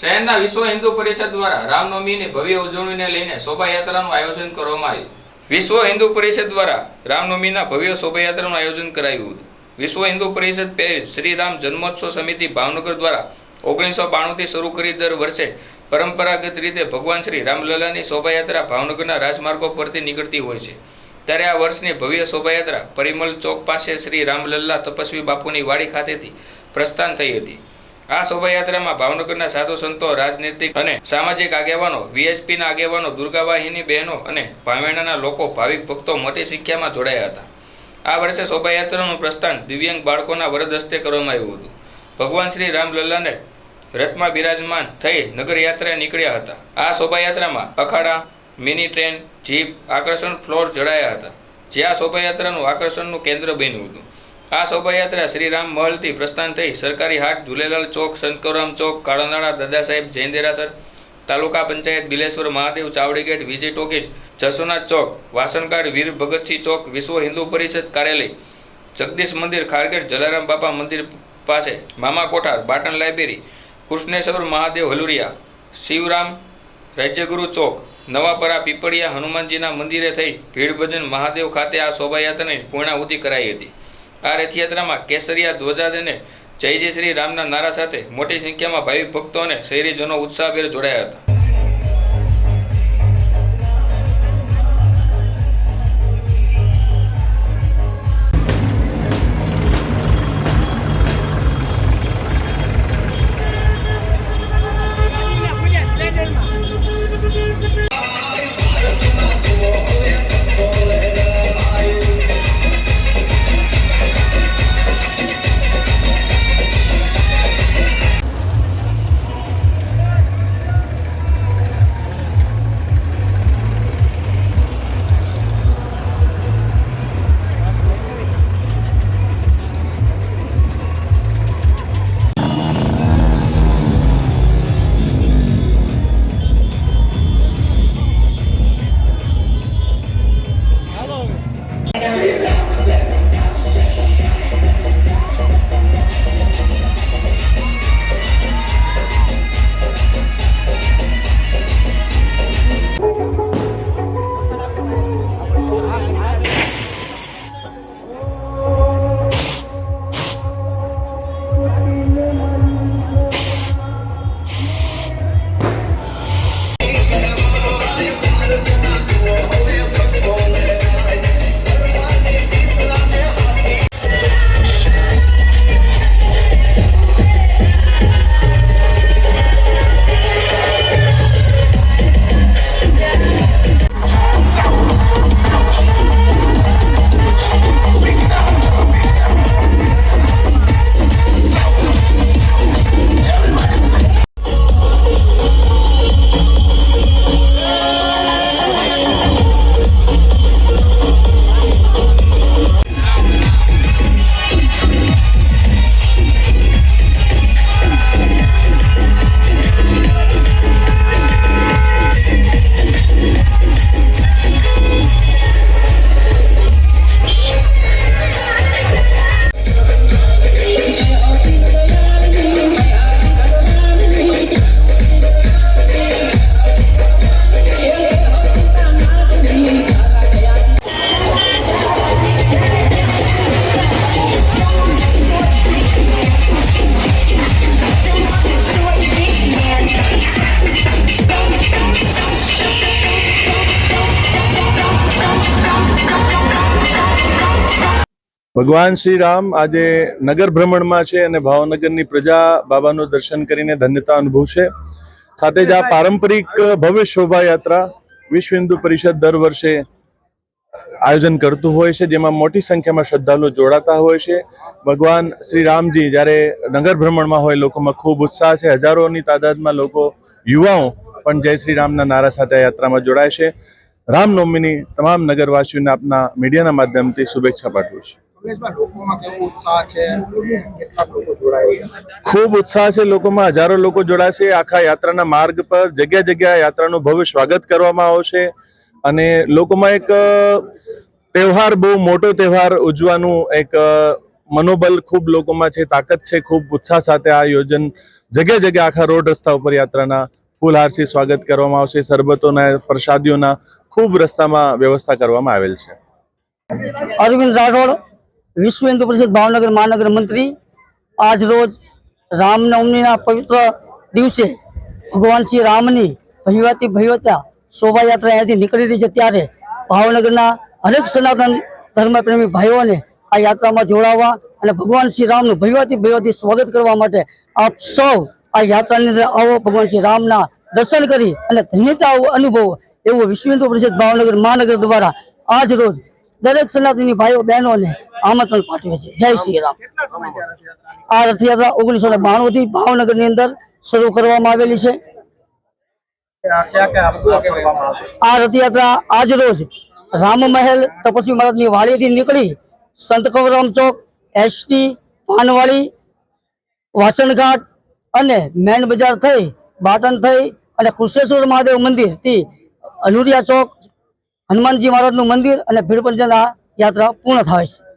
શહેરના વિશ્વ હિન્દુ પરિષદ દ્વારા રામનવમીની ભવ્ય ઉજવણીને લઈને શોભાયાત્રાનું આયોજન કરવામાં આવ્યું. વિશ્વ હિન્દુ પરિષદ દ્વારા રામનવમીના ભવ્ય શોભાયાત્રાનું આયોજન કરાયું હતું. વિશ્વ હિન્દુ પરિષદ પ્રેરિત શ્રી રામ જન્મોત્સવ સમિતિ ભાવનગર દ્વારા 1992થી શરૂ કરી દર વર્ષે પરંપરાગત રીતે ભગવાન શ્રી રામલલ્લાની શોભાયાત્રા ભાવનગરના રાજમાર્ગો પરથી નીકળતી હોય છે. ત્યારે આ વર્ષની ભવ્ય શોભાયાત્રા પરિમલ ચોક પાસે શ્રી રામલલ્લા તપસ્વી બાપુની વાડી ખાતેથી પ્રસ્થાન થઈ હતી. આ શોભાયાત્રામાં ભાવનગરના સાધુ સંતો, રાજનૈતિક અને સામાજિક આગેવાનો, વીએચપીના આગેવાનો, દુર્ગાવાહિની બહેનો અને ભાવેણાના લોકો, ભાવિક ભક્તો મોટી સંખ્યામાં જોડાયા હતા. આ વર્ષે શોભાયાત્રાનું પ્રસ્થાન દિવ્યાંગ બાળકોના વરદ હસ્તે કરવામાં આવ્યું હતું. ભગવાન શ્રી રામલલ્લાને રથમાં બિરાજમાન થઈ નગરયાત્રા નીકળ્યા હતા. આ શોભાયાત્રામાં અખાડા, મિની ટ્રેન, જીપ, આકર્ષણ ફ્લોર જોડાયા હતા, જે આ શોભાયાત્રાનું આકર્ષણનું કેન્દ્ર બન્યું હતું. આ શોભાયાત્રા શ્રીરામ મહલથી પ્રસ્થાન થઈ સરકારી હાટ, ઝૂલેલાલ ચોક, સંતકરામ ચોક, કાળાનાળા, દાદા સાહેબ જૈન દેરાસર, તાલુકા પંચાયત, બિલેશ્વર મહાદેવ, ચાવડી ગેટ, વિજય ટોકીજ, જસોનાથ ચોક, વાસણકાડ, વીર ભગતસિંહ ચોક, વિશ્વ હિન્દુ પરિષદ કાર્યાલય, જગદીશ મંદિર, ખારગેટ, જલારામ બાપા મંદિર પાસે, મામા કોઠાર, બાટન લાઇબ્રેરી, કૃષ્ણેશ્વર મહાદેવ હલુરિયા, શિવરામ રાજ્યગુરુ ચોક, નવાપરા, પીપળિયા, હનુમાનજીના મંદિરે થઈ ભીડ ભજન મહાદેવ ખાતે આ શોભાયાત્રાની પૂર્ણાહુતિ કરાઈ હતી. આ રથયાત્રામાં કેસરિયા ધ્વજા અને જય જય શ્રી રામના નારા સાથે મોટી સંખ્યામાં ભાવિક ભક્તો અને શહેરીજનો ઉત્સાહભેર જોડાયા હતા. ભગવાન શ્રી રામ આજે નગર ભ્રમણમાં છે અને ભાવનગરની પ્રજા બાબાનું દર્શન કરીને ધન્યતા અનુભવશે. સાથે જ આ પારંપરિક ભવ્ય શોભાયાત્રા વિશ્વ હિન્દુ પરિષદ દર વર્ષે આયોજન કરતું હોય છે, જેમાં મોટી સંખ્યામાં શ્રદ્ધાળુઓ જોડાતા હોય છે. ભગવાન શ્રી રામજી જ્યારે નગર ભ્રમણમાં હોય, લોકોમાં ખૂબ ઉત્સાહ છે. હજારોની તાદાદમાં લોકો, યુવાઓ પણ જય શ્રી રામના નારા સાથે આ યાત્રામાં જોડાય છે. રામનવમીની તમામ નગરવાસીઓને આપના મીડિયાના માધ્યમથી શુભેચ્છા પાઠવું છું. ખૂબ ઉત્સાહ છે લોકોમાં. હજારો લોકો જોડાશે. આખા યાત્રાના માર્ગ પર જગ્યા જગ્યા યાત્રાનું ભવ્ય સ્વાગત કરવામાં આવશે અને લોકોમાં એક તહેવાર, બહુ મોટો તહેવાર ઉજવવાનું એક મનોબલ ખૂબ લોકોમાં છે, તાકાત છે, ખૂબ ઉત્સાહ સાથે આ આયોજન જગ્યા જગ્યા આખા રોડ રસ્તા ઉપર યાત્રાના ફૂલહારથી સ્વાગત કરવામાં આવશે. સરબતોના, પ્રસાદીઓના ખૂબ રસ્તામાં વ્યવસ્થા કરવામાં આવેલ છે. અરવિંદ રાઠોડ, વિશ્વ હિન્દુ પરિષદ ભાવનગર મહાનગર મંત્રી. આજ રોજ રામનવમીના પવિત્ર દિવસે ભગવાન શ્રી રામની ભવ્યતા શોભાયાત્રા અહીંયાથી નીકળી રહી છે, ત્યારે ભાવનગરના હરેક સનાતન ધર્મપ્રેમી ભાઈઓને આ યાત્રામાં જોડાવા અને ભગવાન શ્રી રામનું ભવ્યથી સ્વાગત કરવા માટે આપ સૌ આ યાત્રાની અંદર આવો, ભગવાન શ્રી રામના દર્શન કરી અને ધન્યતા અનુભવો એવું વિશ્વ હિન્દુ પરિષદ ભાવનગર મહાનગર દ્વારા આજ રોજ દરેક સનાતની ભાઈઓ બહેનોને આમંત્રણ પાઠવે છે. જય શ્રી રામ. આ રથયાત્રા 1992 થી ભાવનગરની અંદર શરૂ કરવામાં આવેલી છે. આ રથયાત્રા આજ રોજ રામ મહેલ તપસ્વી મહારાજની વાડીથી નીકળી સંત કવરરામ ચોક, એસટી, પાનવાડી, વાસણઘાટ અને મેન બજાર થઈ બાટન થઈ અને કુશેશ્વર મહાદેવ મંદિર થી અલુરિયા ચોક, હનુમાનજી મહારાજનું મંદિર અને ભીડપંજન આ યાત્રા પૂર્ણ થાય છે.